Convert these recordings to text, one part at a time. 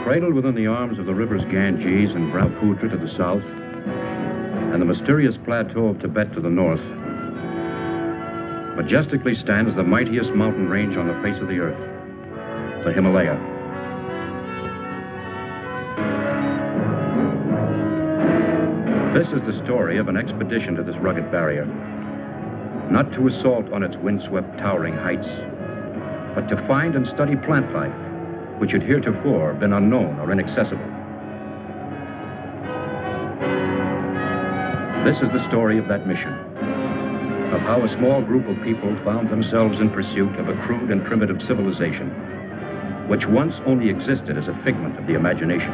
Cradled within the arms of the rivers Ganges and Brahmaputra to the south, and the mysterious plateau of Tibet to the north, majestically stands the mightiest mountain range on the face of the earth, the Himalaya. This is the story of an expedition to this rugged barrier, not to assault on its windswept, towering heights, but to find and study plant life, which had heretofore been unknown or inaccessible. This is the story of that mission, of how a small group of people found themselves in pursuit of a crude and primitive civilization, which once only existed as a figment of the imagination.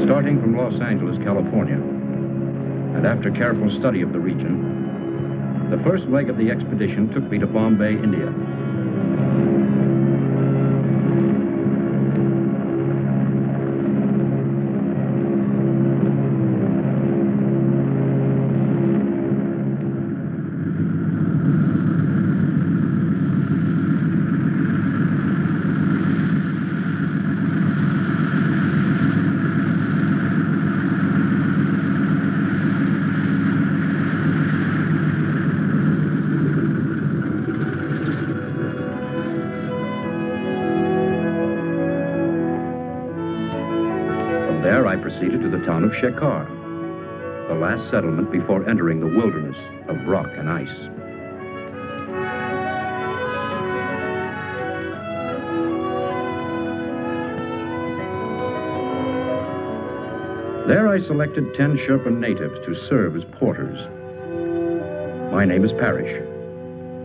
Starting from Los Angeles, California, and after careful study of the region, the first leg of the expedition took me to Bombay, India. There I proceeded to the town of Shekhar, the last settlement before entering the wilderness of rock and ice. There I selected 10 Sherpa natives to serve as porters. My name is Parrish,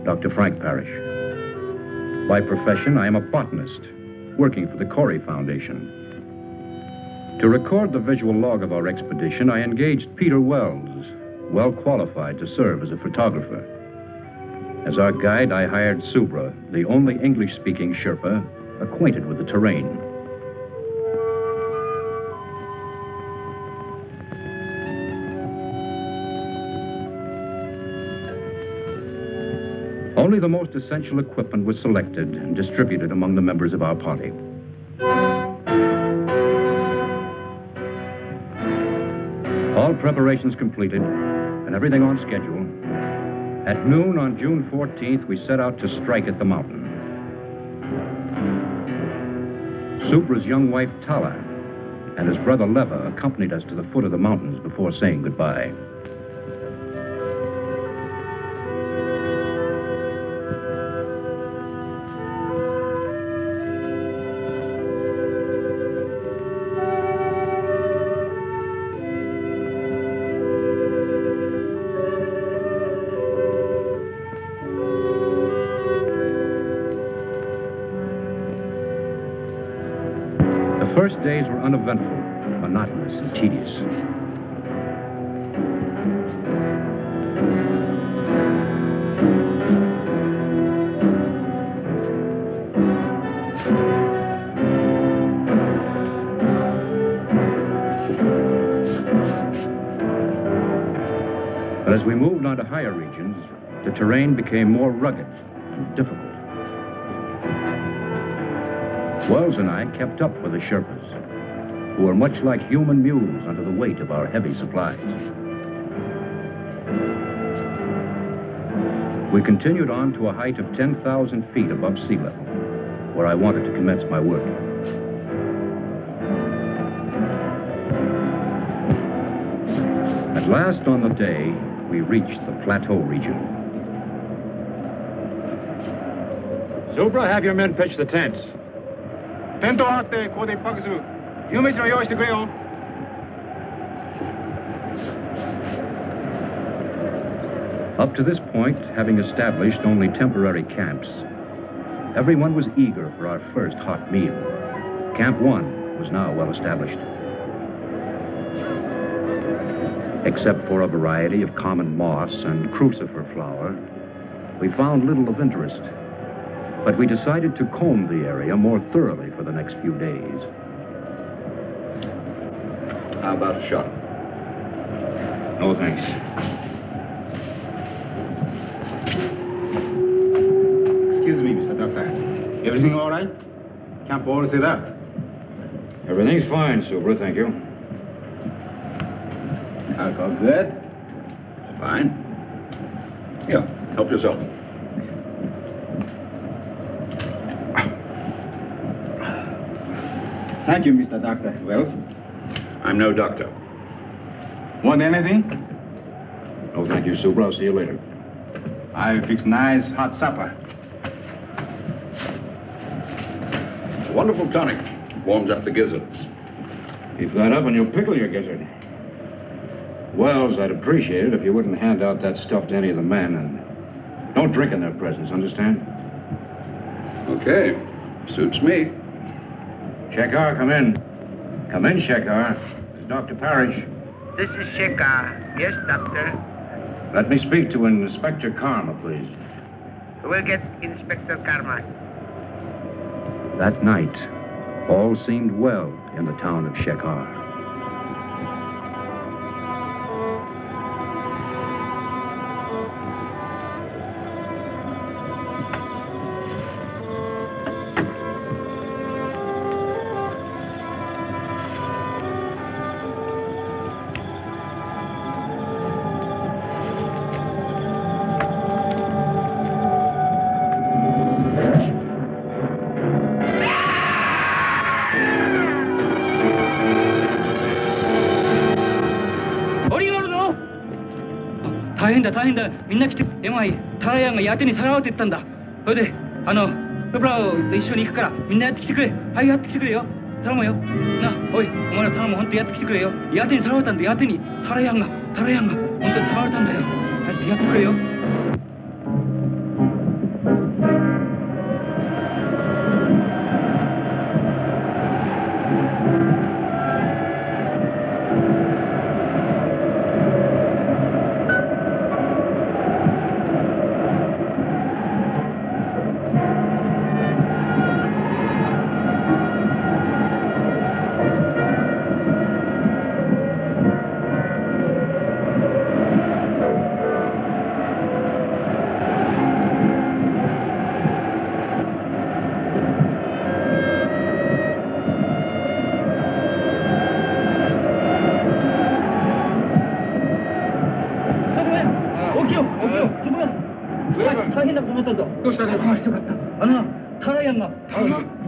Dr. Frank Parrish. By profession, I am a botanist, working for the Corey Foundation. To record the visual log of our expedition, I engaged Peter Wells, well qualified to serve as a photographer. As our guide, I hired Subra, the only English-speaking Sherpa acquainted with the terrain. Only the most essential equipment was selected and distributed among the members of our party. All preparations completed, and everything on schedule, at noon on June 14th, we set out to strike at the mountain. Subra's young wife, Tala, and his brother, Leva, accompanied us to the foot of the mountains before saying goodbye. The first days were uneventful, monotonous, and tedious. But as we moved on to higher regions, the terrain became more rugged and difficult. Wells and I kept up with the Sherpas, who were much like human mules under the weight of our heavy supplies. We continued on to a height of 10,000 feet above sea level, where I wanted to commence my work. At last on the day, we reached the plateau region. Subra, have your men pitch the tents. Up to this point, having established only temporary camps, everyone was eager for our first hot meal. Camp 1 was now well established. Except for a variety of common moss and crucifer flower, we found little of interest. But we decided to comb the area more thoroughly for the next few days. How about a shot? No, thanks. Excuse me, Mr. Doctor. Everything all right? Camp all set up? Everything's fine, Subra, thank you. Alcohol good? Fine. Here, help yourself. Thank you, Mr. Doctor. Wells? I'm no doctor. Want anything? No, thank you, Subra. I'll see you later. I'll fix nice hot supper. Wonderful tonic. Warms up the gizzards. Keep that up and you'll pickle your gizzard. Wells, I'd appreciate it if you wouldn't hand out that stuff to any of the men, and don't drink in their presence, understand? Okay. Suits me. Shekhar, come in. Come in, Shekhar. This is Dr. Parrish. This is Shekhar. Yes, Doctor. Let me speak to Inspector Karma, please. We'll get Inspector Karma. That night, all seemed well in the town of Shekhar.大変だみんな来てでもタラヤンがヤテにさらわって言ったんだそれでプブラオと一緒に行くからみんなやってきてくれはいやってきてくれよ頼むよなおいお前ら頼む本当やってきてくれよヤテにさらわれたんだヤテにタラヤンが本当にさらわれたんだよやってくれよ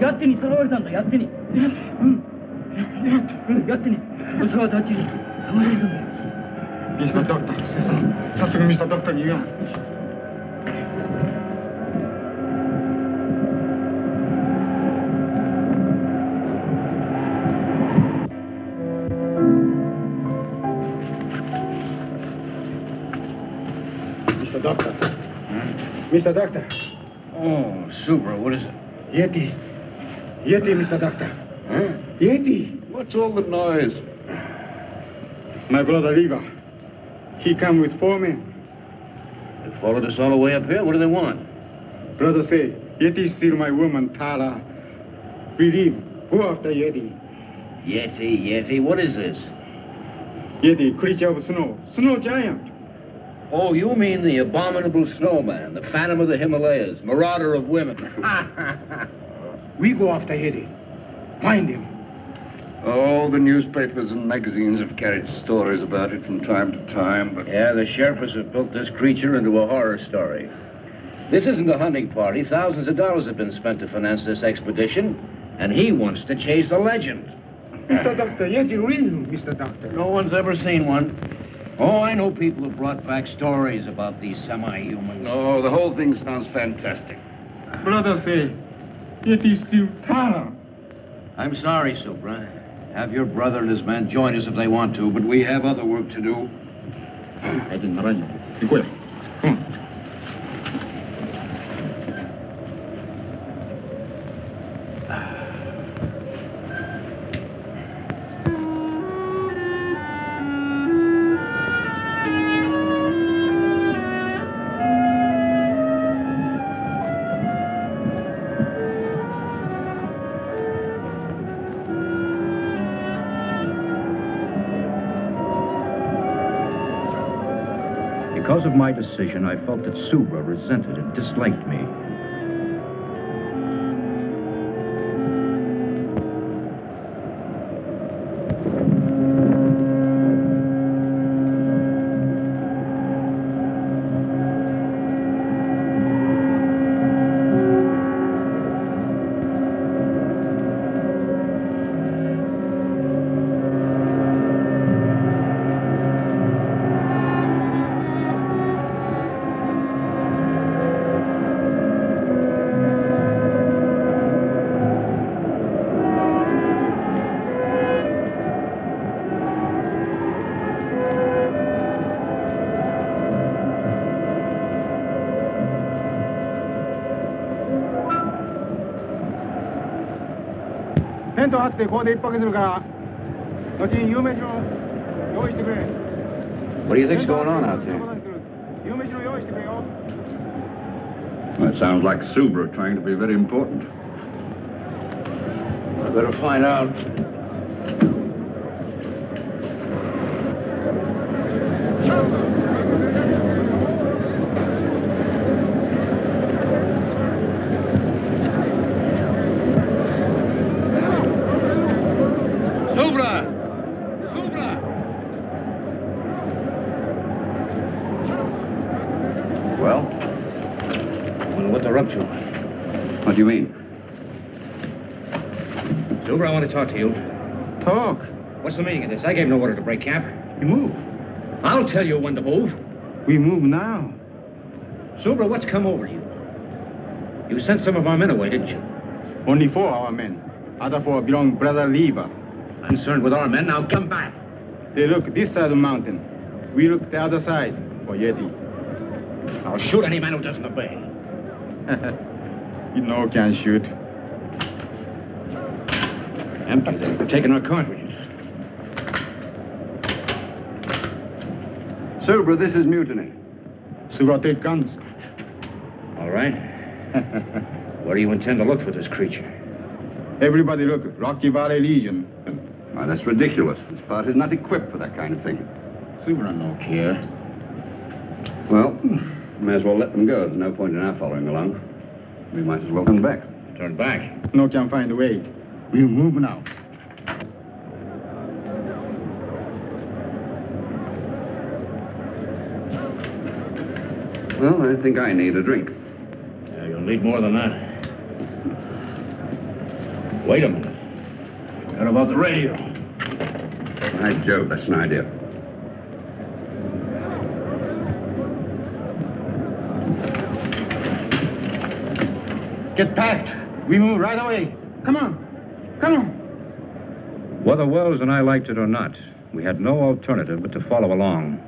ヤッテにさらわれたんだヤッテにヤッテにそれはタッチにさまれたんだよミスタードクター先生早速ミスタードクターに言うよMr. Doctor. Mr. Doctor. Oh, Subra, what is it? Yeti. Yeti, Mr. Doctor. Huh? Yeti. What's all the noise? My brother Lever. He come with 4 men. They followed us all the way up here. What do they want? Brother say, Yeti steal my woman, Tara. We leave. Go after Yeti. Yeti. What is this? Yeti, creature of snow. Snow giant. Oh, you mean the abominable snowman, the phantom of the Himalayas, marauder of women. We go after Yeti. Find him. Oh, the newspapers and magazines have carried stories about it from time to time, but... Yeah, the Sherpas have built this creature into a horror story. This isn't a hunting party. Thousands of dollars have been spent to finance this expedition, and he wants to chase a legend. Mr. Doctor, Yeti real, Mr. Doctor. No one's ever seen one. Oh, I know people have brought back stories about these semi-humans. Oh, the whole thing sounds fantastic. Brother say, Yeti steal Tara. I'm sorry, Subra. Have your brother and his men join us if they want to, but we have other work to do. Because of my decision, I felt that Subra resented and disliked me. What do you think's going on out there? Well, it sounds like Subra trying to be very important. I better find out. What do you mean? Subra, I want to talk to you. Talk. What's the meaning of this? I gave no order to break camp. You move. I'll tell you when to move. We move now. Subra, what's come over you? You sent some of our men away, didn't you? Only 4 our men. Other 4 belong Brother Lever. Concerned with our men, now come back. They look this side of the mountain. We look the other side for Yeti. I'll shoot any man who doesn't obey. You know can shoot. Empty. They're taking our cartridges. Subra, this is mutiny. Subra, take guns. All right. Where do you intend to look for this creature? Everybody look. Rocky Valley Legion. Why, that's ridiculous. This part is not equipped for that kind of thing. Subra no care. Well, may as well let them go. There's no point in our following along. We might as well turn back. Turn back? No can find a way. We move now. Well, I think I need a drink. Yeah, you'll need more than that. Wait a minute. What about the radio? By Jove, that's an idea. Get packed. We move right away. Come on. Come on. Whether Wells and I liked it or not, we had no alternative but to follow along.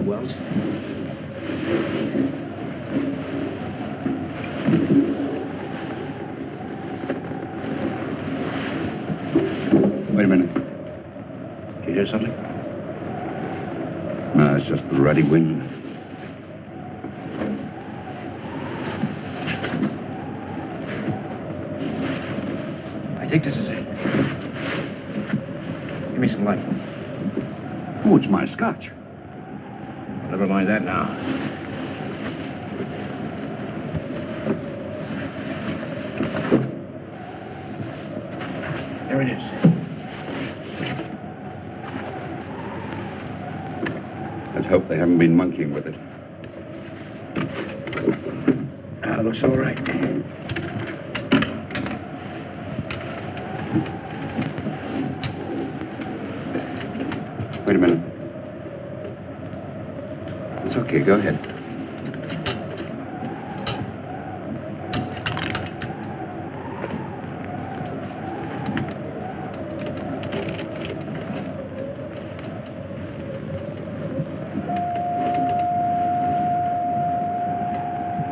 Wells. Wait a minute. Did you hear something? No, it's just the ruddy wind. I think this is it. Give me some light. Oh, it's my scotch. Never mind that now. There it is. Let's hope they haven't been monkeying with it. Looks all right. Wait a minute. It's okay, go ahead.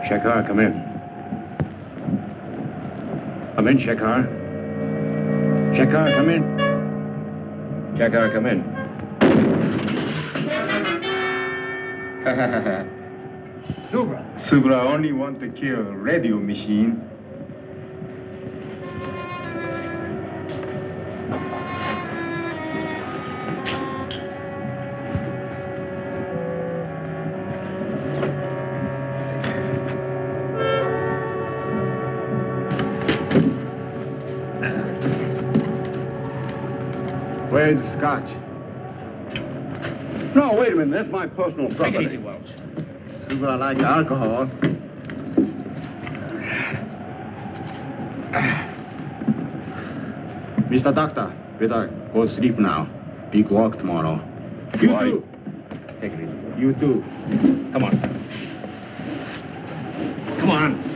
Shekhar, come in. Come in, Shekhar. Shekhar, come in. Shekhar, come in. Subra only want to kill radio machine. Where's the scotch? No, wait a minute. That's my personal property. Take it easy, Wells. Subra like alcohol. Mr. Doctor, better go to sleep now. Big work tomorrow. You Why? too. Take it easy. You too. Come on. Come on.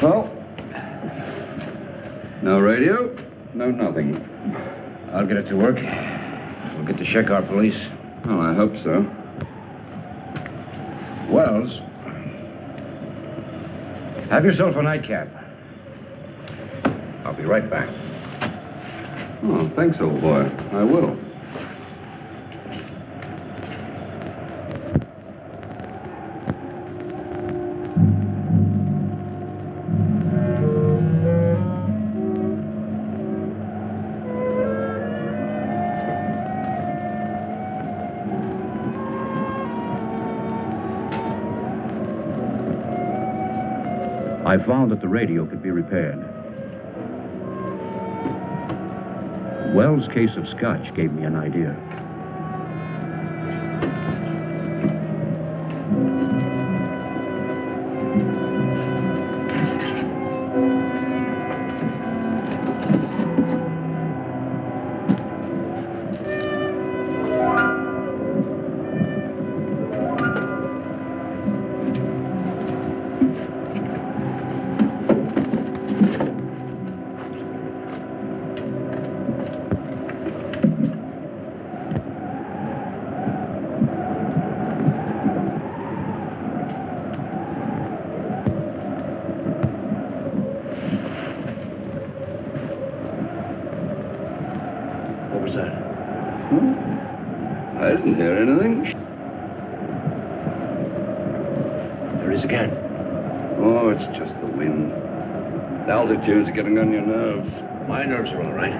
Well, no radio, no nothing. I'll get it to work. We'll get the Shekhar police. Oh, I hope so. Wells, have yourself a nightcap. I'll be right back. Oh, thanks, old boy. I will. I found that the radio could be repaired. Wells' case of scotch gave me an idea. What was that? I didn't hear anything. There it is again. Oh, it's just the wind. The altitude's getting on your nerves. My nerves are all right.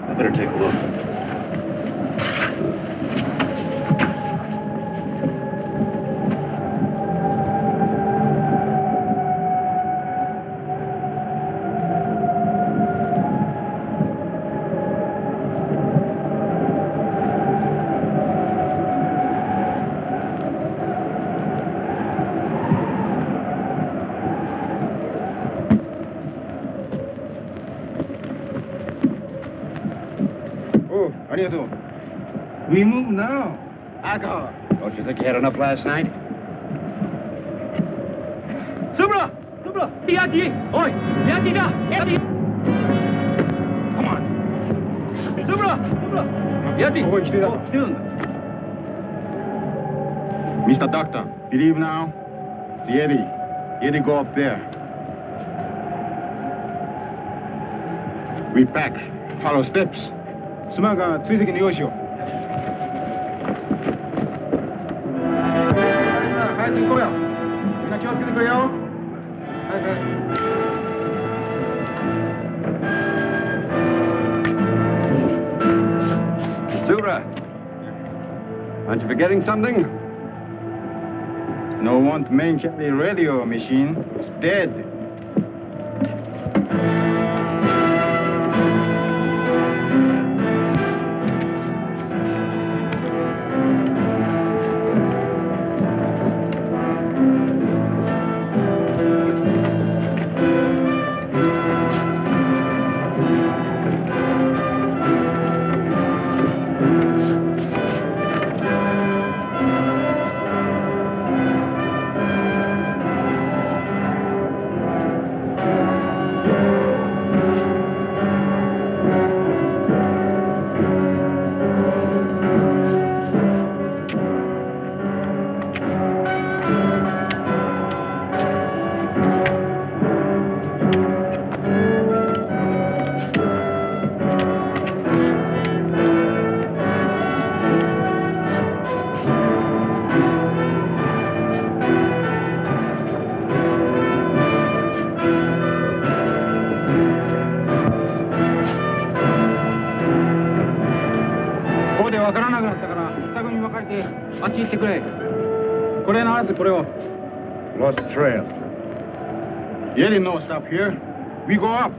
I better take a look. We move now. Alcohol. Don't you think you had enough last night? Subra! Subra! Yeti! Oi! Yeti da! Yeti! Come on. Subra! Subra! Yeti! Oh, it's still up. Still. Mr. Doctor, believe now? The Yeti. Yeti go up there. We back. Follow steps. 스마가追跡に用しよう。早く行こうよ。みんな気をつけてくれよ。早く。Aren't you forgetting something? No one to mention the radio machine. It's dead. Lost the trail. Yeti no stop here. We go up.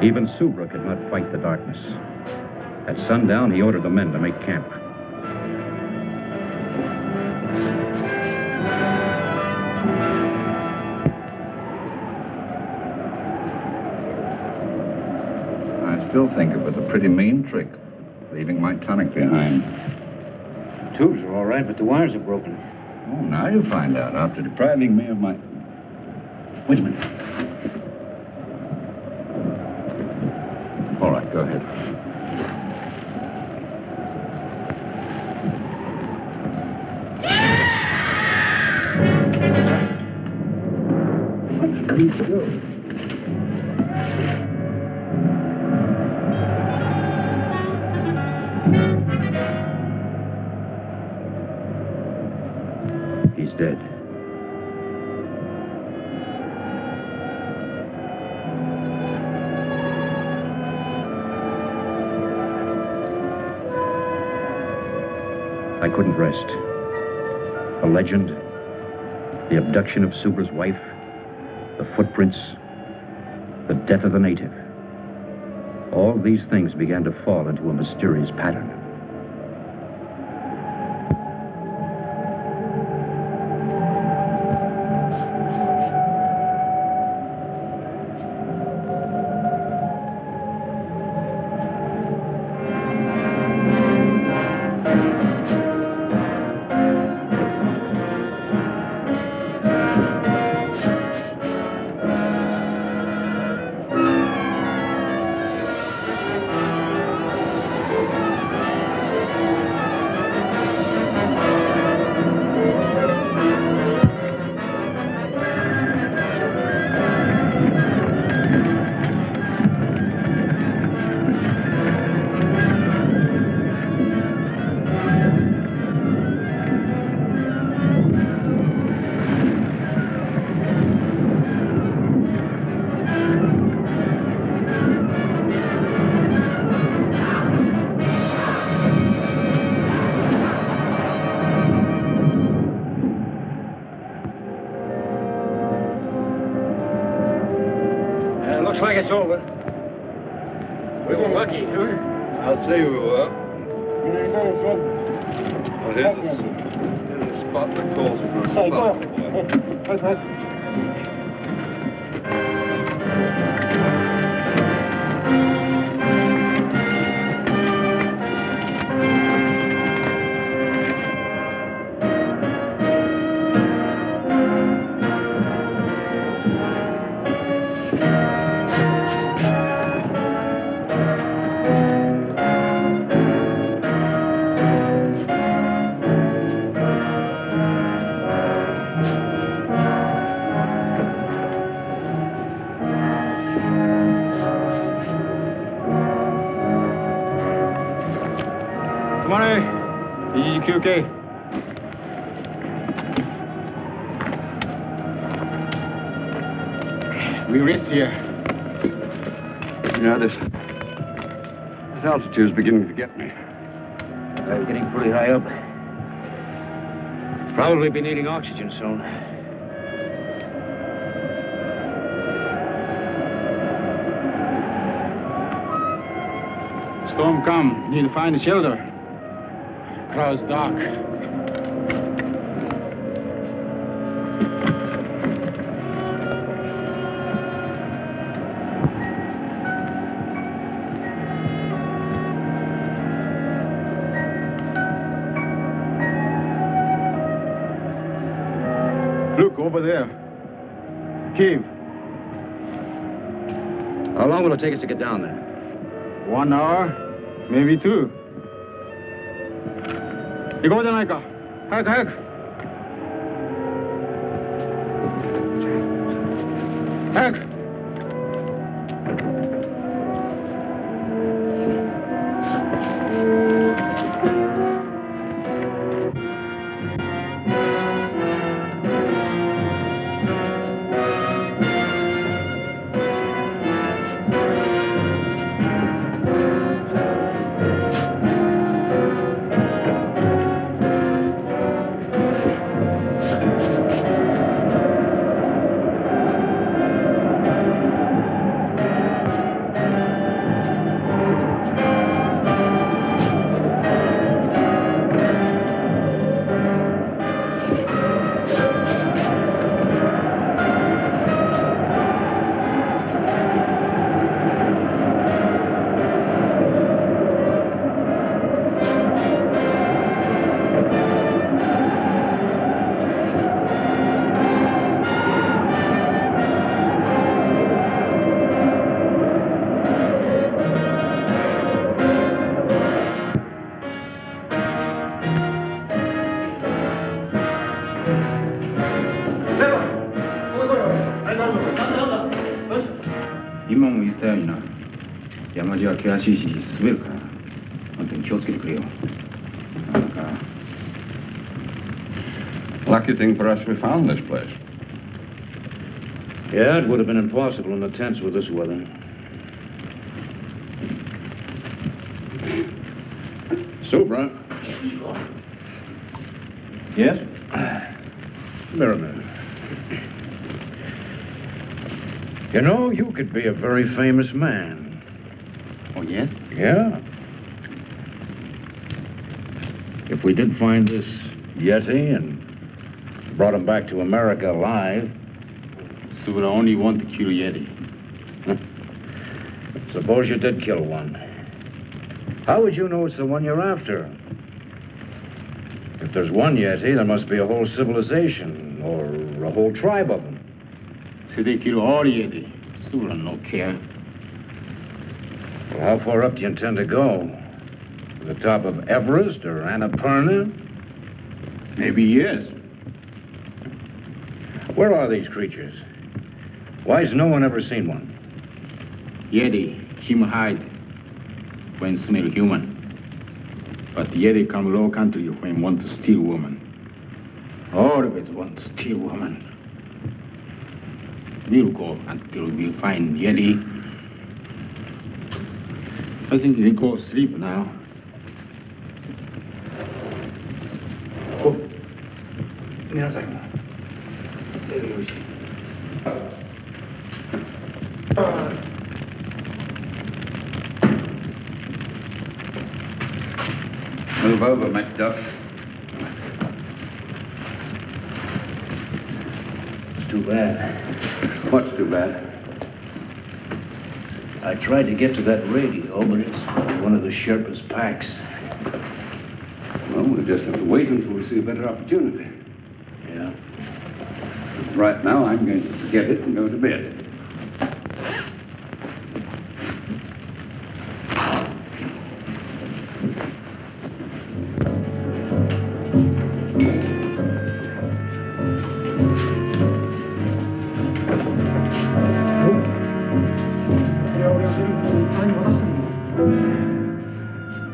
Even Subra could not fight the darkness. At sundown, he ordered the men to make camp. I still think it was a pretty mean trick, leaving my tonic behind. Tubes are all right, but the wires are broken. Oh, now you find out, after depriving me of my... Wait a minute. All right, go ahead. What did he do? He's dead. I couldn't rest. The legend, the abduction of Subra's wife, the footprints, the death of the native. All these things began to fall into a mysterious pattern. Looks like it's over. We were lucky, huh? I'll say we were. Here's a spot that calls for a spot. Okay. We rest here. Yeah, this altitude's beginning to get me. We're getting pretty high up. Probably be needing oxygen soon. Storm come. Need to find a shelter. Crowd's dark. Look, over there. Cave. How long will it take us to get down there? 1 hour, maybe 2. 行こうじゃないか。早く早く。早く。今も言ったようにな、山路は険しいし滑るから、本当に気をつけてくれよ。なんか。Lucky thing for us we found this place. Yeah, it would have been impossible in the tents with this weather. Soup, right? Yes? There a minute. You know, you could be a very famous man. Oh, yes? Yeah. If we did find this Yeti and brought him back to America alive. So would I only want to kill Yeti. Suppose you did kill one. How would you know it's the one you're after? If there's one Yeti, there must be a whole civilization or a whole tribe of them. So they kill all Yeti. So would I no care. Well, how far up do you intend to go? To the top of Everest or Annapurna? Maybe yes. Where are these creatures? Why has no one ever seen one? Yeti, him hide when smell human. But Yeti come low country when want to steal woman. Always want to steal woman. We'll go until we find Yeti. I think we go sleep now. Oh. Move over, Macduff. Too bad. What's too bad? I tried to get to that radio, but it's one of the Sherpa's packs. Well, we'll just have to wait until we see a better opportunity. Yeah. Right now, I'm going to forget it and go to bed.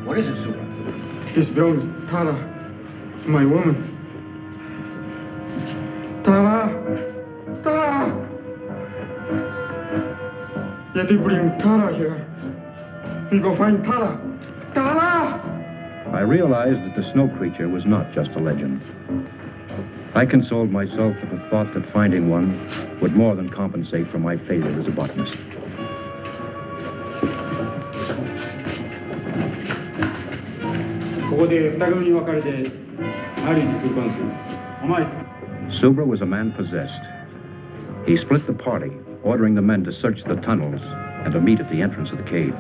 What is it, Supra? This belongs to Tara, my woman. Tara! Tara! Yeti bring Tara here. We go find Tara. Tara! I realized that the snow creature was not just a legend. I consoled myself with the thought that finding one would more than compensate for my failure as a botanist. Subra was a man possessed. He split the party, ordering the men to search the tunnels and to meet at the entrance of the cave.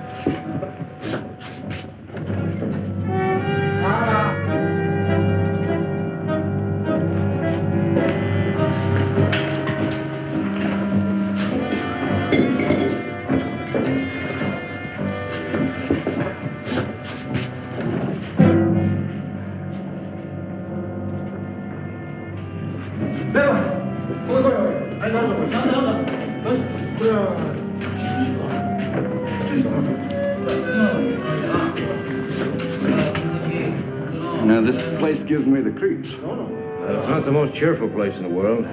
Now, this place gives me the creeps. It's not the most cheerful place in the world.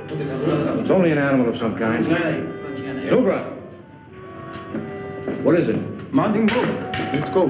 It's only an animal of some kind. Supra! What is it? Mountain Blue. Let's go.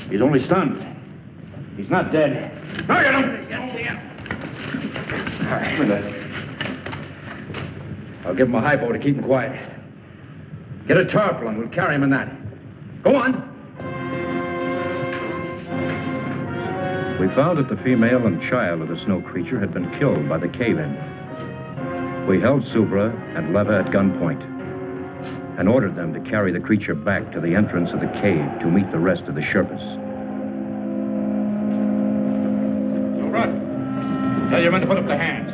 He's only stunned. He's not dead. No, you don't. All right. I'll give him a hypo to keep him quiet. Get a tarpaulin. We'll carry him in that. Go on. We found that the female and child of the snow creature had been killed by the cave-in. We held Subra and Leva at gunpoint and ordered them to carry the creature back to the entrance of the cave to meet the rest of the Sherpas. Tell your men to put up their hands.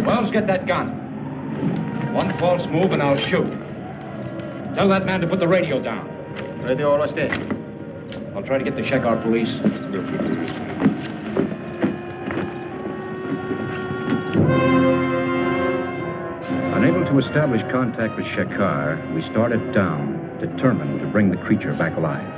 Wells, get that gun. One false move and I'll shoot. Tell that man to put the radio down. I'll try to get the Shekar police. Unable to establish contact with Shekar, we started down, determined to bring the creature back alive.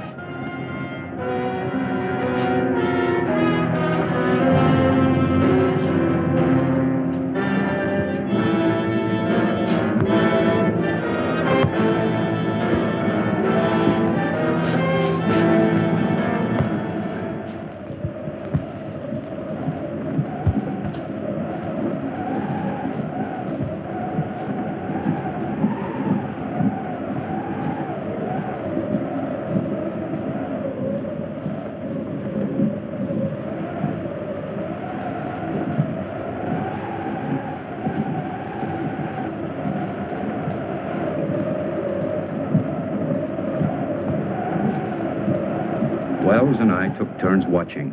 Wells and I took turns watching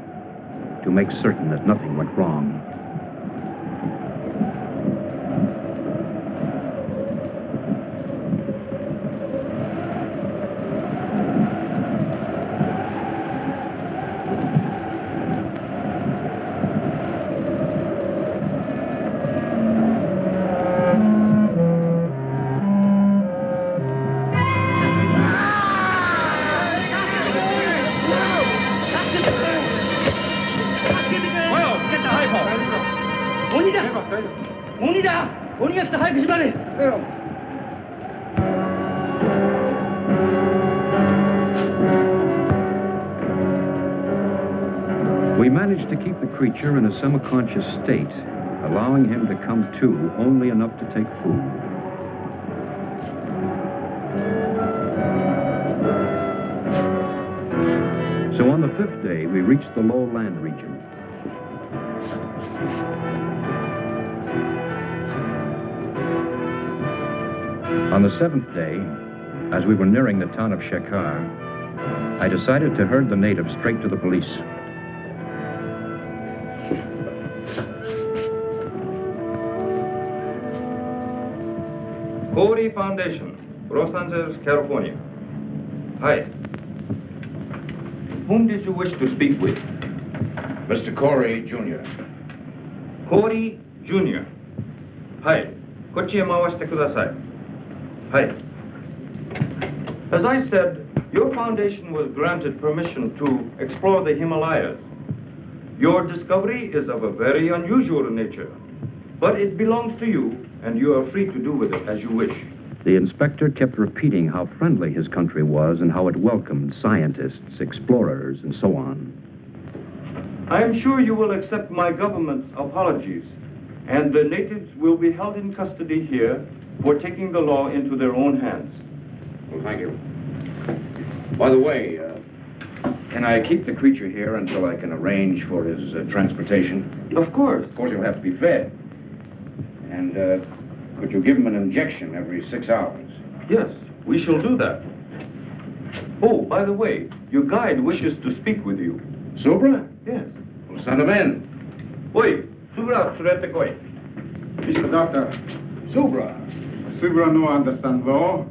to make certain that nothing went wrong. We managed to keep the creature in a semi-conscious state, allowing him to come to only enough to take food. So on the 5th day, we reached the low land region. On the 7th day, as we were nearing the town of Shekhar, I decided to herd the natives straight to the police. Corey Foundation, Los Angeles, California. Hi. Whom did you wish to speak with? Mr. Corey, Jr. Corey, Jr. Hi. こっちへ回してください. Hi. As I said, your foundation was granted permission to explore the Himalayas. Your discovery is of a very unusual nature, but it belongs to you, and you are free to do with it as you wish. The inspector kept repeating how friendly his country was and how it welcomed scientists, explorers, and so on. I am sure you will accept my government's apologies, and the natives will be held in custody here for taking the law into their own hands. Well, thank you. By the way, can I keep the creature here until I can arrange for his transportation? Of course. Of course, he'll have to be fed. And could you give him an injection every 6 hours? Yes, we shall do that. Oh, by the way, your guide wishes to speak with you. Subra? Yes. Well, send him in. Oi, Subra, surete koi. Mr. Doctor, Subra. Subra no understand law.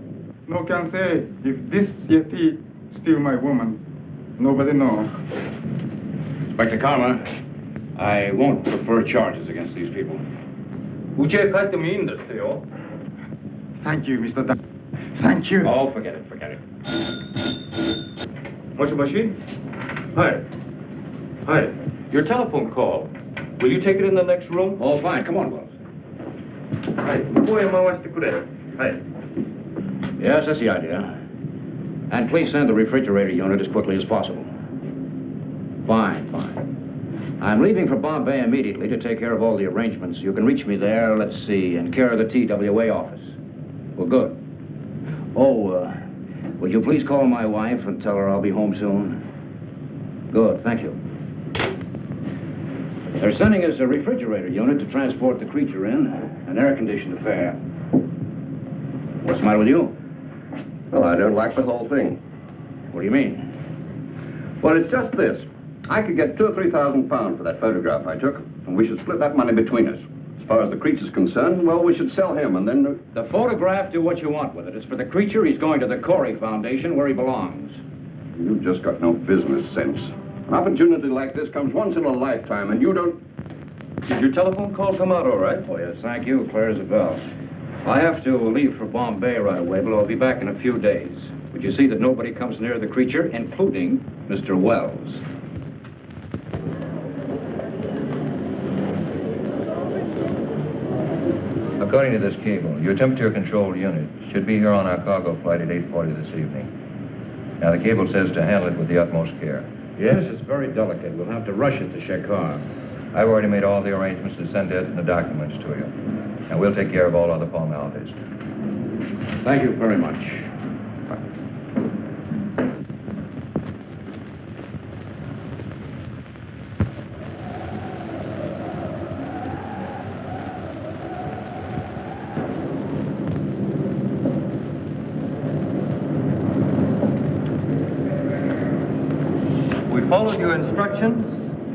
No can say if this Yeti steal my woman. Nobody know. Inspector Karma, I won't prefer charges against these people. Thank you, Mr. Doctor. Thank you. Oh, forget it, forget it. Moshi? Hi. Hi. Your telephone call. Will you take it in the next room? Oh, fine. Come on, Wells. Hi. Hi. Yes, that's the idea. And please send the refrigerator unit as quickly as possible. Fine, fine. I'm leaving for Bombay immediately to take care of all the arrangements. You can reach me there, let's see, in care of the TWA office. Well, good. Oh, would you please call my wife and tell her I'll be home soon? Good, thank you. They're sending us a refrigerator unit to transport the creature in, an air-conditioned affair. What's the matter with you? Well, I don't like the whole thing. What do you mean? Well, it's just this. I could get 2,000 or 3,000 pounds for that photograph I took, and we should split that money between us. As far as the creature's concerned, well, we should sell him, and then... The photograph, do what you want with it. It's for the creature. He's going to the Corey Foundation, where he belongs. You've just got no business sense. An opportunity like this comes once in a lifetime, and you don't... Did your telephone call come out all right? Oh, yes, thank you. Clear as a bell. I have to leave for Bombay right away, but I'll be back in a few days. Would you see that nobody comes near the creature, including Mr. Wells? According to this cable, your temperature-controlled unit should be here on our cargo flight at 8:40 this evening. Now, the cable says to handle it with the utmost care. Yes, it's very delicate. We'll have to rush it to Shekhar. I've already made all the arrangements to send it and the documents to you. And we'll take care of all other formalities. Thank you very much. We followed your instructions.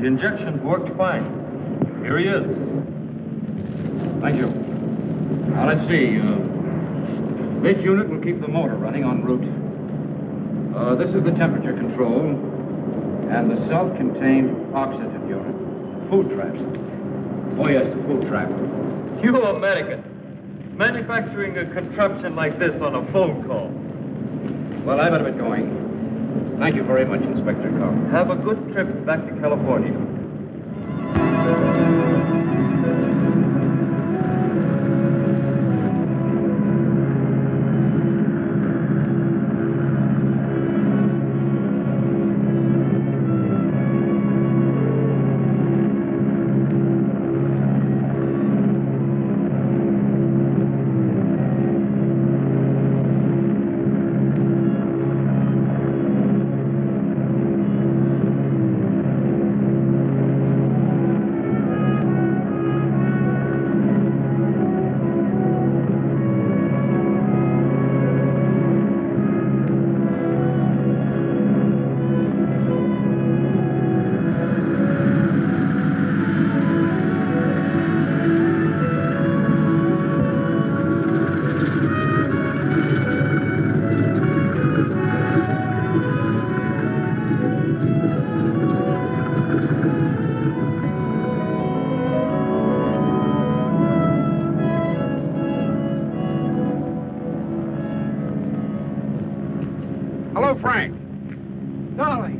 The injections worked fine. Here he is. Thank you. Now, let's see. This unit will keep the motor running en route. This is the temperature control and the self-contained oxygen unit. Food traps. Oh, yes, the food trap. You American. Manufacturing a contraption like this on a phone call. Well, I better be going. Thank you very much, Inspector Carr. Have a good trip back to California. Hello, Frank. Darling.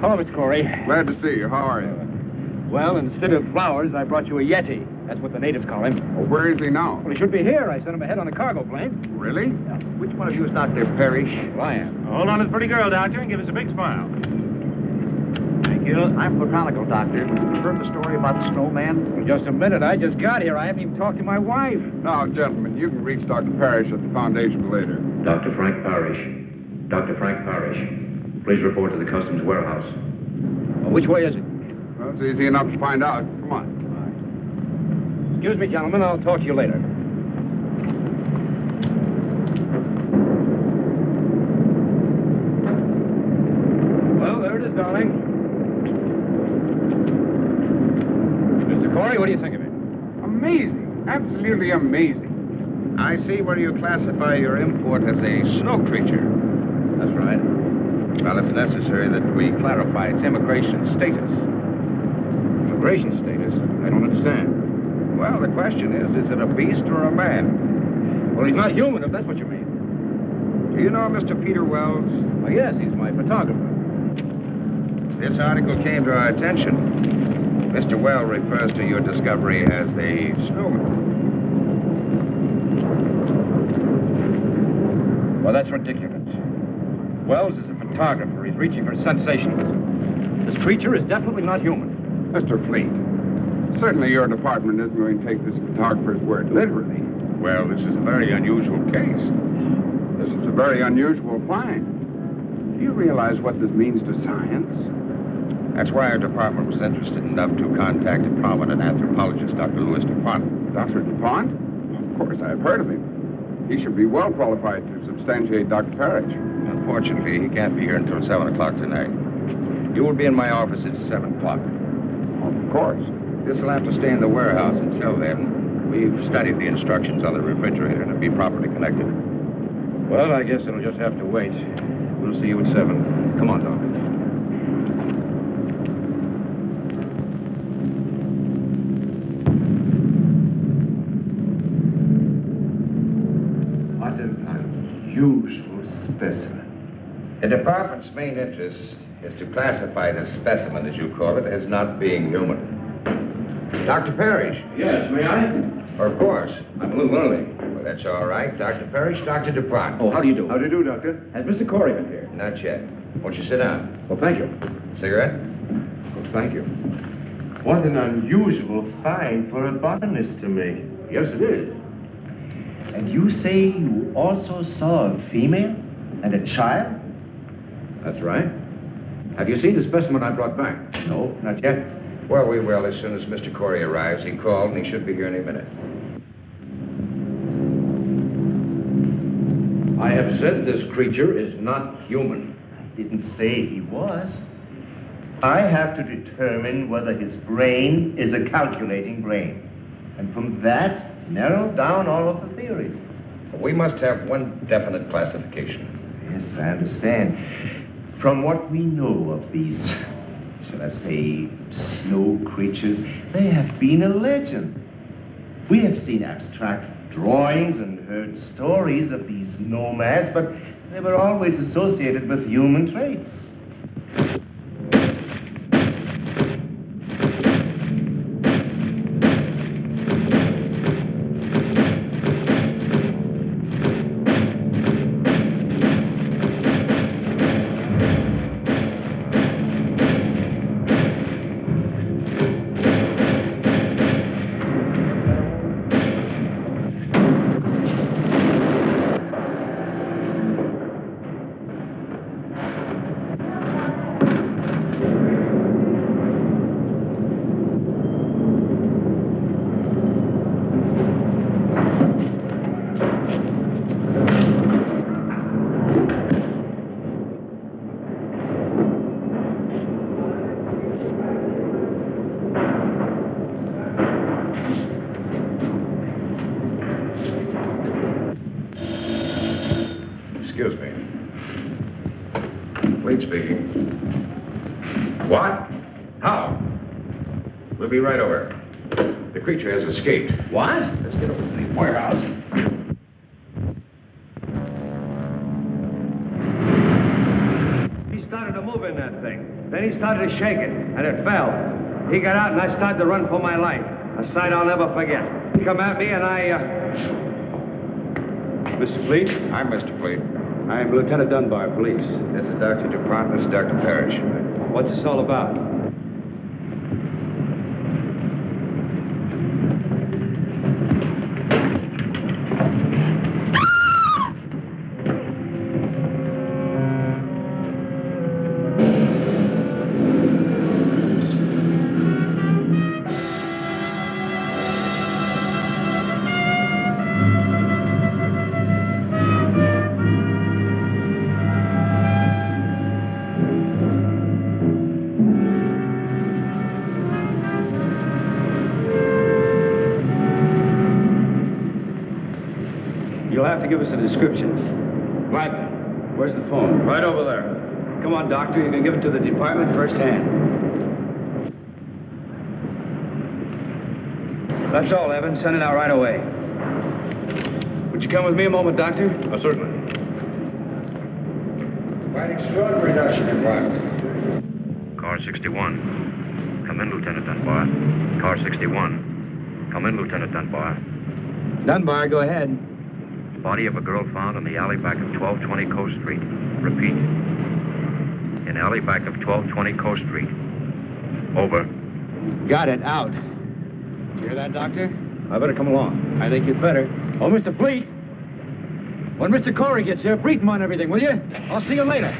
Hello, Mr. Corey. Glad to see you. How are you? Well, instead of flowers, I brought you a Yeti. That's what the natives call him. Well, where is he now? Well, he should be here. I sent him ahead on a cargo plane. Really? Which one of you is Dr. Parrish? Well, I am. Hold on to the pretty girl, Doctor, and give us a big smile. Thank you. I'm botanical, Doctor. You heard the story about the snowman? Well, just a minute. I just got here. I haven't even talked to my wife. Now, gentlemen, you can reach Dr. Parrish at the Foundation later. Dr. Frank Parrish. Dr. Frank Parrish. Please report to the customs warehouse. Well, which way is it? Well, it's easy enough to find out. Come on. Excuse me, gentlemen. I'll talk to you later. Well, there it is, darling. Mr. Corey, what do you think of it? Amazing. Absolutely amazing. I see where you classify your import as a snow creature. That's right. Well, it's necessary that we clarify its immigration status. Immigration status? I don't understand. Well, the question is it a beast or a man? Well, he's not human, if that's what you mean. Do you know Mr. Peter Wells? Well, yes, he's my photographer. This article came to our attention. Mr. Well refers to your discovery as a snowman. Well, that's ridiculous. Wells is a photographer. He's reaching for sensationalism. This creature is definitely not human. Mr. Fleet, certainly your department isn't going to take this photographer's word literally. Well, this is a very unusual case. This is a very unusual find. Do you realize what this means to science? That's why our department was interested enough to contact a prominent anthropologist, Dr. Louis DuPont. Dr. DuPont? Of course, I've heard of him. He should be well qualified to substantiate Dr. Parrish. Unfortunately, he can't be here until 7 o'clock tonight. You will be in my office at 7 o'clock. Of course. This will have to stay in the warehouse until then. We've studied the instructions on the refrigerator and it'll be properly connected. Well, I guess it'll just have to wait. We'll see you at 7. Come on, Doc. What an unusual specimen. The department's main interest is to classify this specimen, as you call it, as not being human. Dr. Parrish. Yes, may I? Of course. I'm a little early. Well, that's all right. Dr. Parrish, Dr. DuPont. Oh, how do you do? How do you do, Doctor? Has Mr. Corey been here? Not yet. Won't you sit down? Well, thank you. Cigarette? Oh, thank you. What an unusual find for a botanist to make. Yes, it is. And you say you also saw a female and a child? That's right. Have you seen the specimen I brought back? No, not yet. Well, we will as soon as Mr. Corey arrives. He called and he should be here any minute. I have said this creature is not human. I didn't say he was. I have to determine whether his brain is a calculating brain. And from that, narrow down all of the theories. We must have one definite classification. Yes, I understand. From what we know of these, shall I say, snow creatures, they have been a legend. We have seen abstract drawings and heard stories of these nomads, but they were always associated with human traits. Excuse me. Wade speaking. What? How? We'll be right over. The creature has escaped. What? Let's get over to the warehouse. He started to move in that thing. Then he started to shake it, and it fell. He got out, and I started to run for my life. A sight I'll never forget. He come at me, and Mr. Fleet? I'm Mr. Fleet. I'm Lieutenant Dunbar, police. This is Dr. DuPont. This is Dr. Parrish. What's this all about? You'll have to give us a description. Mike, where's the phone? Right over there. Come on, Doctor. You can give it to the department firsthand. That's all, Evan. Send it out right away. Would you come with me a moment, Doctor? Certainly. Quite extraordinary, Dr. DuPont. Car 61. Come in, Lieutenant Dunbar. Car 61. Come in, Lieutenant Dunbar. Dunbar, go ahead. Body of a girl found in the alley back of 1220 Coast Street. Repeat. In alley back of 1220 Coast Street. Over. Got it. Out. Hear that, Doctor? I better come along. I think you'd better. Oh, Mr. Fleet. When Mr. Corey gets here, brief him on everything, will you? I'll see you later.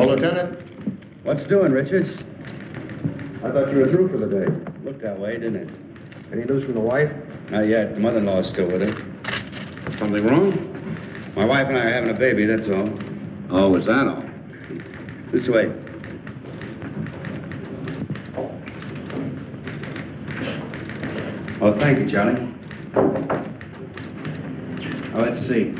Lieutenant? What's doing, Richards? I thought you were through for the day. Looked that way, didn't it? Any news from the wife? Not yet. The mother-in-law's still with her. Something wrong? My wife and I are having a baby, that's all. Oh, is that all? This way. Oh, thank you, Charlie. Oh, let's see.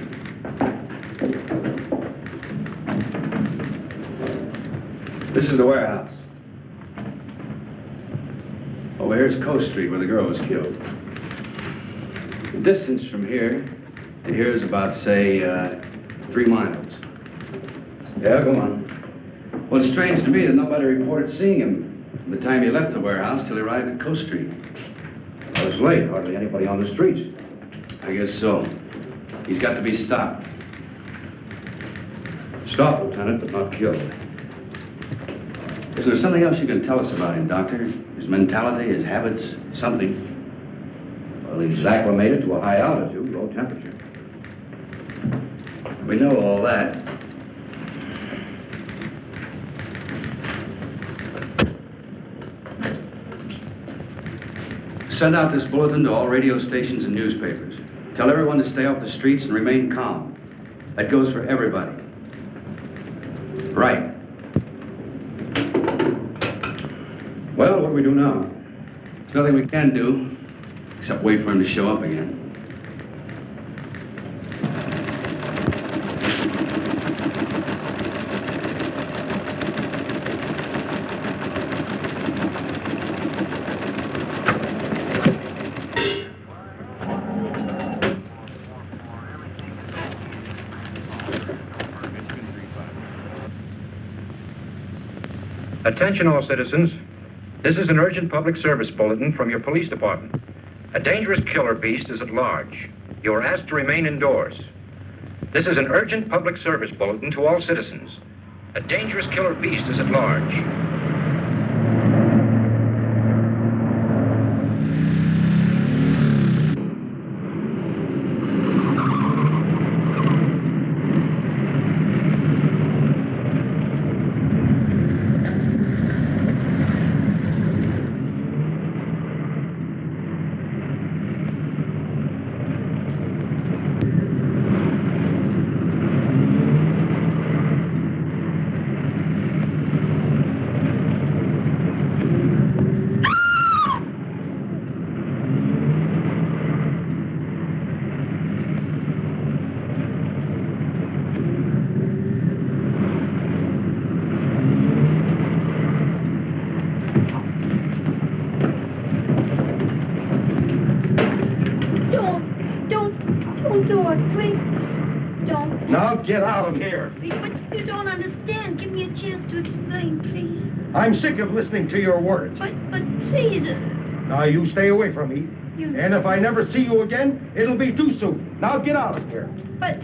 This is the warehouse. Over here's Coast Street, where the girl was killed. The distance from here to here is about, say, 3 miles. Yeah, go on. Well, it's strange to me that nobody reported seeing him from the time he left the warehouse till he arrived at Coast Street. It was late. Hardly anybody on the streets. I guess so. He's got to be stopped. Stopped, Lieutenant, but not killed. Is there something else you can tell us about him, Doctor? His mentality, his habits, something? Well, he's acclimated to a high altitude, low temperature. We know all that. Send out this bulletin to all radio stations and newspapers. Tell everyone to stay off the streets and remain calm. That goes for everybody. Right. Well, what do we do now? There's nothing we can do, except wait for him to show up again. Attention all citizens. This is an urgent public service bulletin from your police department. A dangerous killer beast is at large. You are asked to remain indoors. This is an urgent public service bulletin to all citizens. A dangerous killer beast is at large. Get out of here. But you don't understand. Give me a chance to explain, please. I'm sick of listening to your words. But please. Now, you stay away from me. And if I never see you again, it'll be too soon. Now, get out of here. But...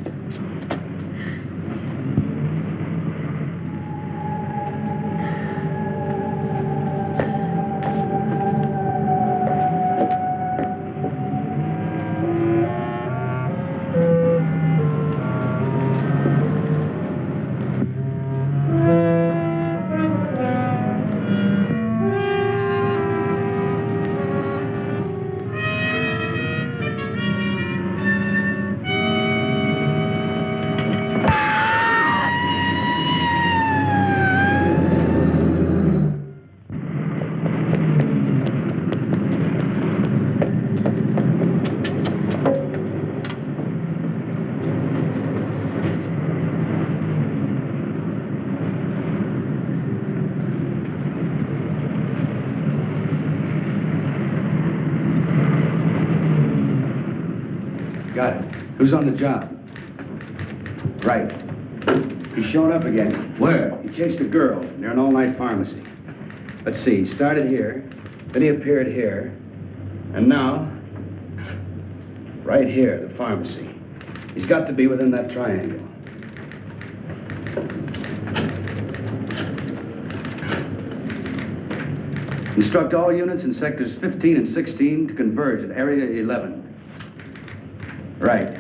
Got it. Who's on the job? Right. He's showing up again. Where? He chased a girl near an all-night pharmacy. Let's see, he started here, then he appeared here, and now, right here, the pharmacy. He's got to be within that triangle. Instruct all units in sectors 15 and 16 to converge at area 11. Right.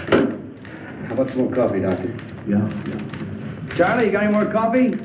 How about some more coffee, Doctor? Yeah. Charlie, you got any more coffee?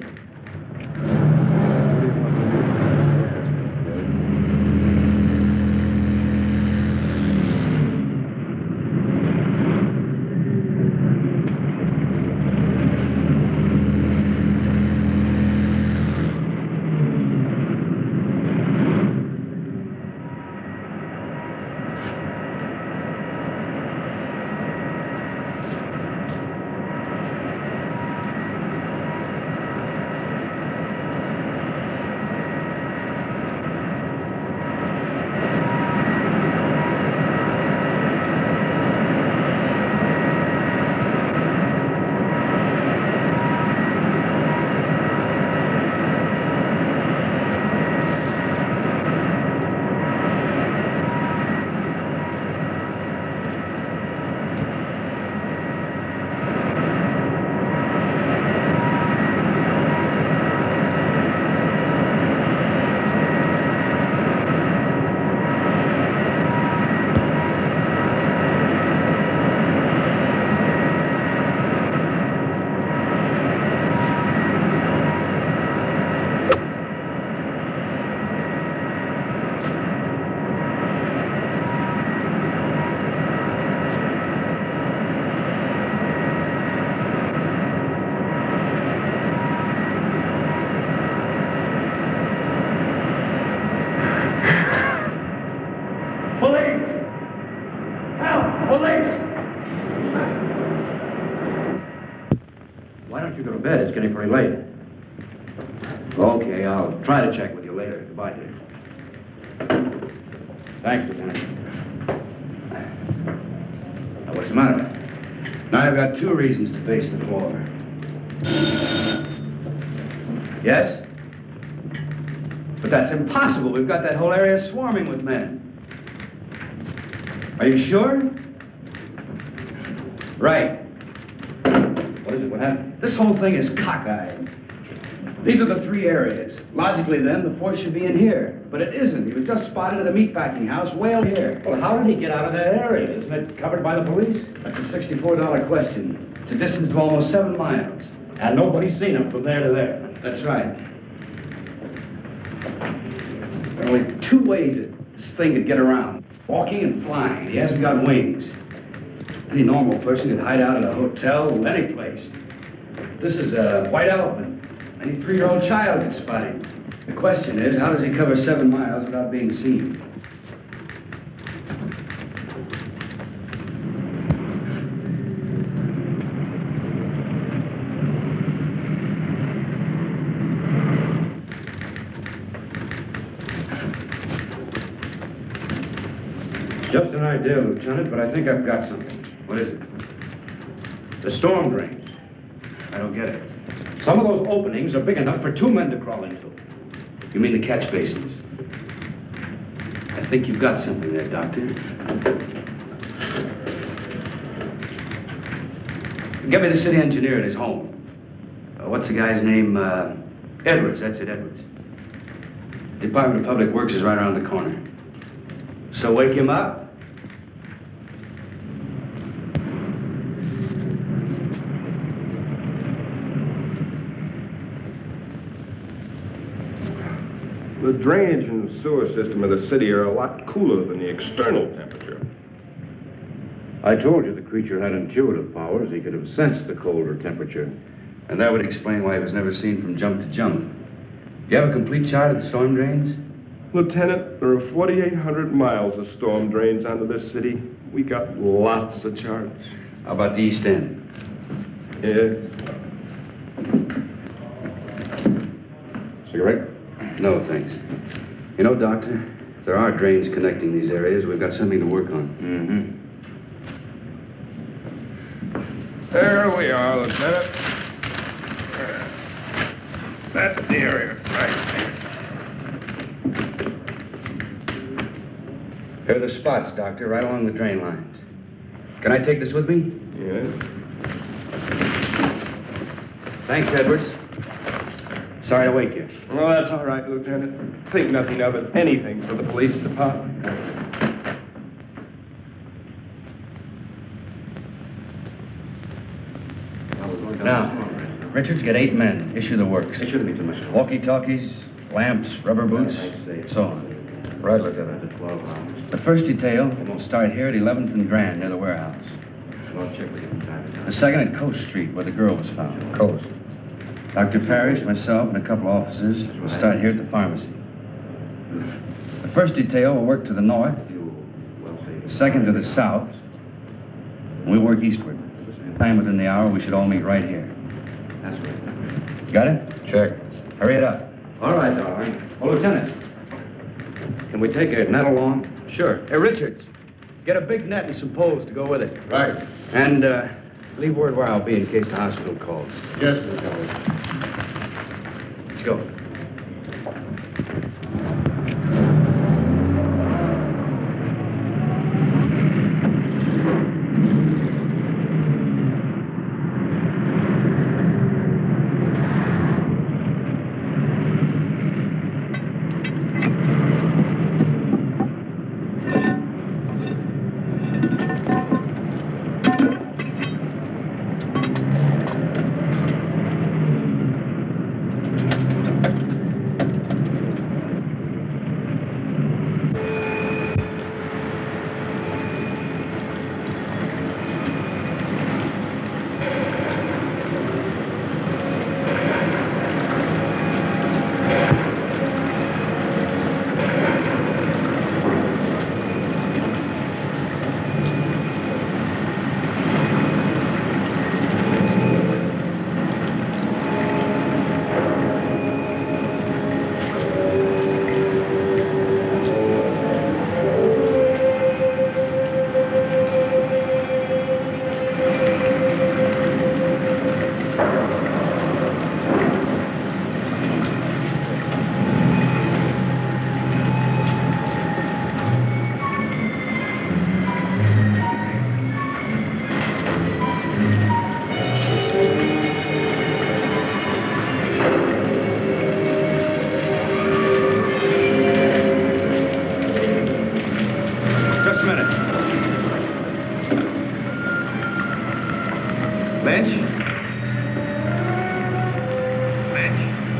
getting pretty late. Okay, I'll try to check with you later. Goodbye, dear. Thanks, Lieutenant. Now, what's the matter? Now, I've got 2 reasons to face the floor. Yes? But that's impossible. We've got that whole area swarming with men. Are you sure? Right. What is it? What happened? This whole thing is cockeyed. These are the 3 areas. Logically, then, the 4th should be in here. But it isn't. He was just spotted at a meatpacking house way out here. Well, how did he get out of that area? Isn't it covered by the police? That's a $64 question. It's a distance of almost 7 miles. And nobody's seen him from there to there. That's right. There are only 2 ways that this thing could get around. Walking and flying. He hasn't got wings. Any normal person could hide out at a hotel or any place. This is a white elephant. Any 3-year-old child could spot him. The question is, how does he cover 7 miles without being seen? Just an idea, Lieutenant, but I think I've got something. What is it? The storm drains. I don't get it. Some of those openings are big enough for 2 men to crawl into. You mean the catch basins? I think you've got something there, Doctor. Get me the city engineer at his home. What's the guy's name? Edwards, that's it, Edwards. Department of Public Works is right around the corner. So wake him up. The drainage and sewer system of the city are a lot cooler than the external temperature. I told you the creature had intuitive powers. He could have sensed the colder temperature. And that would explain why he was never seen from jump to jump. You have a complete chart of the storm drains? Lieutenant, there are 4,800 miles of storm drains under this city. We got lots of charts. How about the East End? Yeah. Cigarette? No, thanks. You know, Doctor, if there are drains connecting these areas, we've got something to work on. There we are, Lieutenant. That's the area, right there. Here are the spots, Doctor, right along the drain lines. Can I take this with me? Yeah. Thanks, Edwards. Sorry to wake you. Well, that's all right, Lieutenant. Think nothing of it. Anything for the police department. Now, Richards, get 8 men. Issue the works. It shouldn't be too much. Walkie-talkies, lamps, rubber boots, so on. Right, Lieutenant. The first detail will start here at 11th and Grand, near the warehouse. The second at Coast Street, where the girl was found. Coast. Dr. Parrish, myself, and a couple officers will start here at the pharmacy. The first detail will work to the north, the second to the south, and we'll work eastward. Time within the hour, we should all meet right here. Got it? Check. Hurry it up. All right, darling. Oh, Lieutenant, can we take a net along? Sure. Hey, Richards, get a big net and some poles to go with it. Right. And, leave word where I'll be in case the hospital calls. Yes, Lieutenant. Let's go.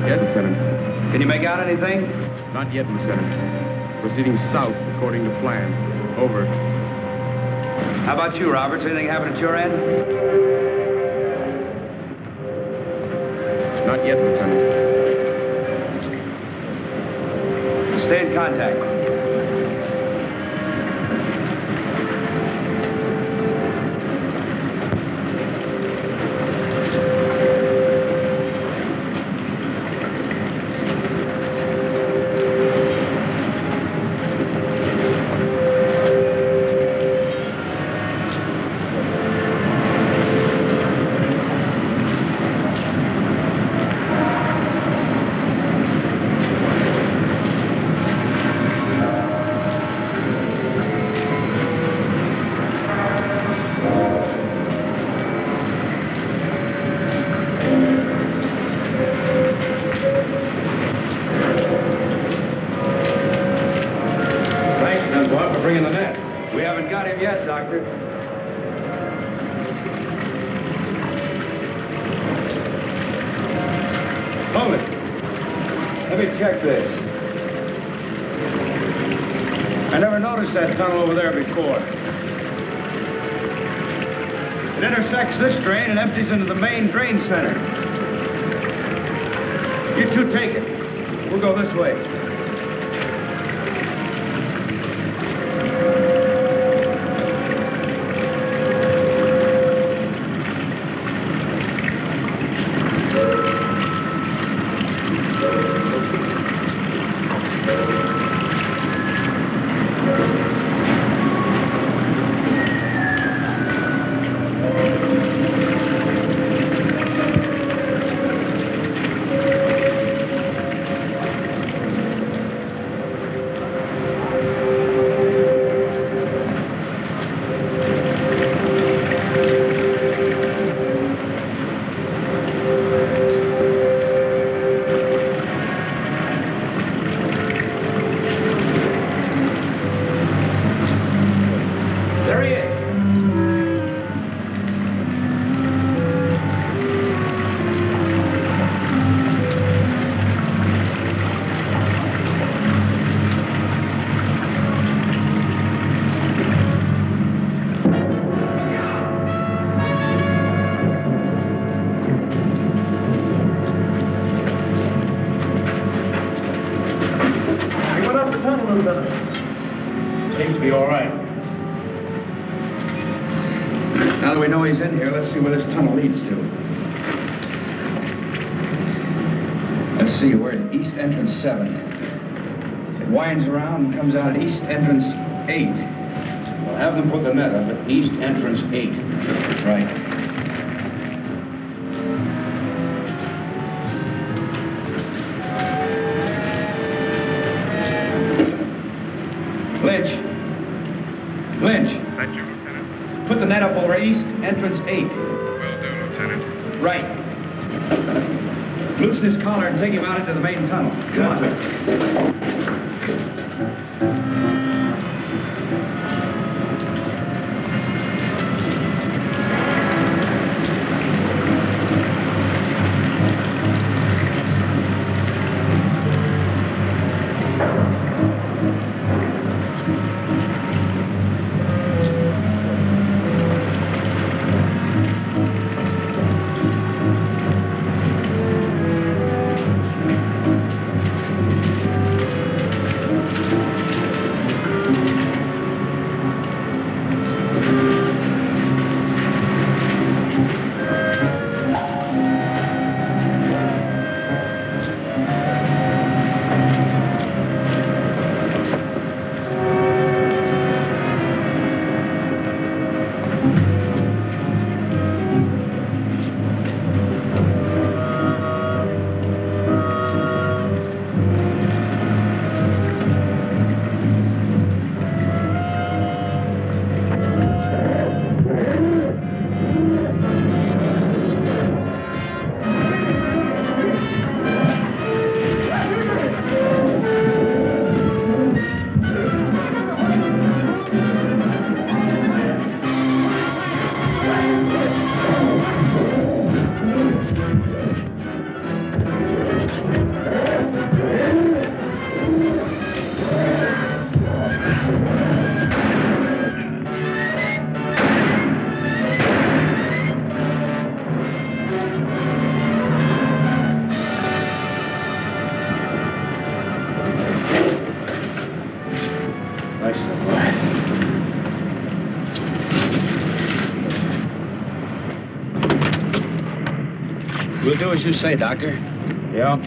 Yes, Lieutenant. Can you make out anything? Not yet, Lieutenant. Proceeding south according to plan. Over. How about you, Roberts? Anything happen at your end? Not yet, Lieutenant. Stay in contact. Check this. I never noticed that tunnel over there before. It intersects this drain and empties into the main drain center. You two take it. We'll go this way. Seems to be all right. Now that we know he's in here, let's see where this tunnel leads to. Let's see, we're at East Entrance 7. It winds around and comes out at East Entrance 8. We'll have them put the net up at East Entrance 8. Right. Lynch. Thank you, Lieutenant. Put the net up over East Entrance 8. Will do, Lieutenant. Right. Loosen his collar and take him out into the main tunnel. Come on. as you say, Doctor. Yeah.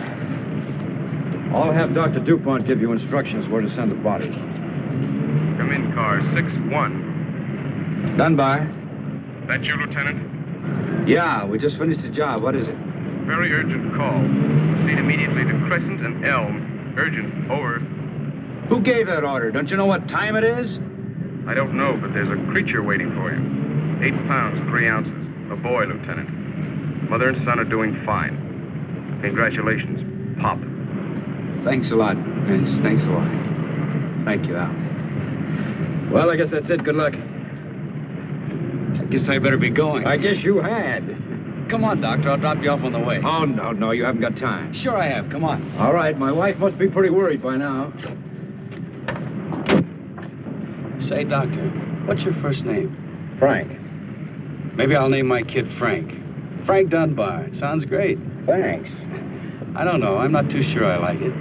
I'll have Dr. DuPont give you instructions where to send the body. Come in, car 6-1. Dunbar? That you, Lieutenant? Yeah, we just finished the job. What is it? Very urgent call. Proceed immediately to Crescent and Elm. Urgent. Over. Who gave that order? Don't you know what time it is? I don't know, but there's a creature waiting for you. 8 pounds, 3 ounces. A boy, Lieutenant. Mother and son are doing fine. Congratulations, Pop. Thanks a lot, Vince. Thanks a lot. Thank you, Al. Well, I guess that's it. Good luck. I guess I better be going. I guess you had. Come on, Doctor. I'll drop you off on the way. Oh, no, you haven't got time. Sure I have. Come on. All right, my wife must be pretty worried by now. Say, Doctor, what's your first name? Frank. Maybe I'll name my kid Frank. Frank Dunbar. Sounds great. Thanks. I don't know. I'm not too sure I like it.